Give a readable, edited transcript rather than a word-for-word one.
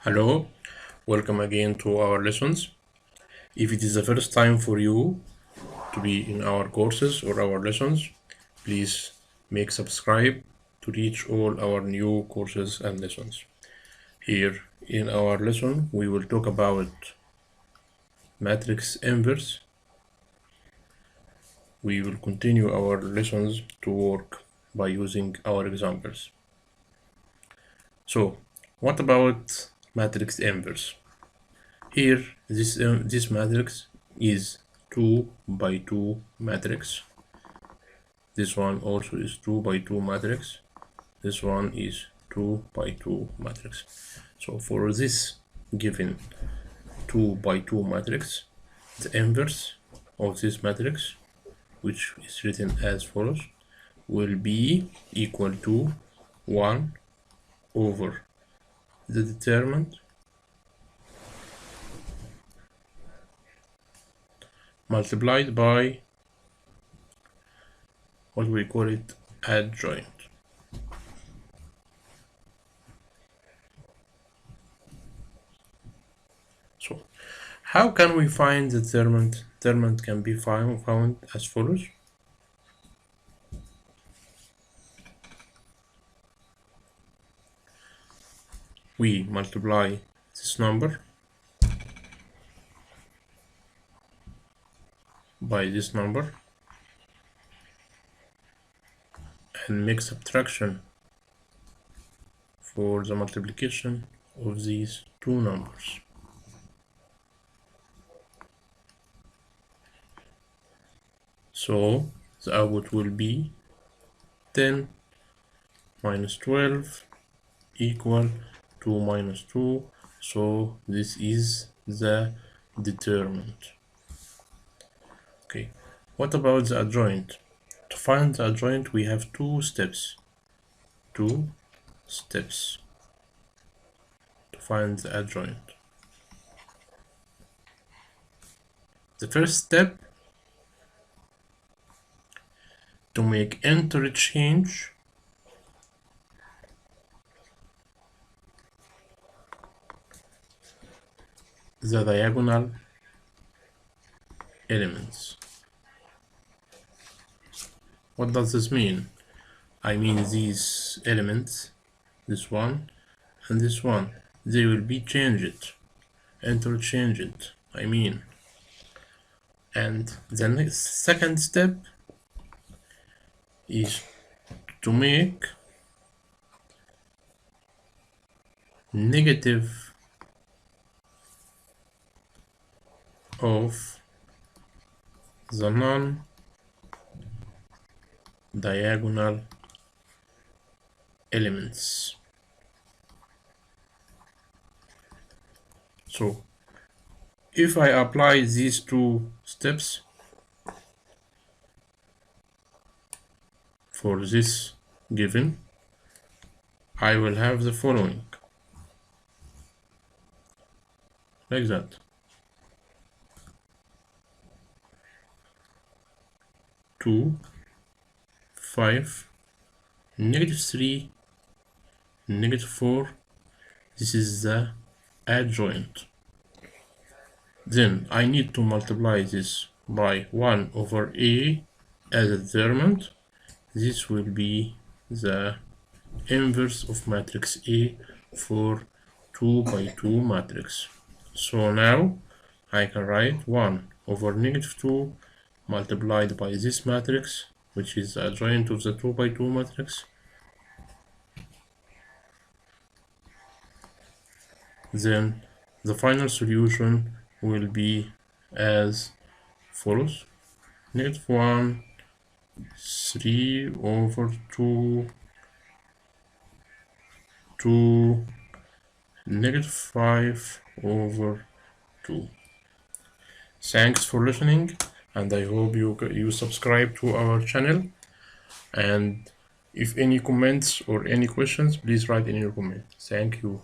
Hello, welcome again to our lessons. If it is the first time for you to be in our courses or our lessons, please make subscribe to reach all our new courses and lessons. Here in our lesson, we will talk about matrix inverse. We will continue our lessons to work by using our examples. So, what about matrix inverse? Here, this matrix is 2 by 2 matrix. This one also is 2 by 2 matrix. This one is 2 by 2 matrix. So for this given 2 by 2 matrix, the inverse of this matrix, which is written as follows, will be equal to 1 over the determinant multiplied by what we call it adjoint. So how can we find the determinant? Determinant can be found as follows. We multiply this number by this number and make subtraction for the multiplication of these two numbers. So the output will be 10 minus 12 equal 2 minus 2. So this is the determinant. Okay, what about the adjoint? To find the adjoint, we have two steps to find the adjoint. The first step, to make interchange the diagonal elements. What does this mean? I mean these elements, this one and this one, they will be changed, interchanged, I mean. And the next second step is to make negative of the non-diagonal elements. So if I apply these two steps for this given, I will have the following, like that. Two, 5, -3, -4. This is the adjoint. Then I need to multiply this by 1 over A as a determinant. This will be the inverse of matrix A for 2 by 2 matrix. So now I can write 1 over -2 multiplied by this matrix, which is the adjoint of the 2 by 2 matrix. Then the final solution will be as follows: -1, 3 over 2, 2, -5 over 2. Thanks for listening, and I hope you subscribe to our channel. And if any comments or any questions, please write in your comment. Thank you.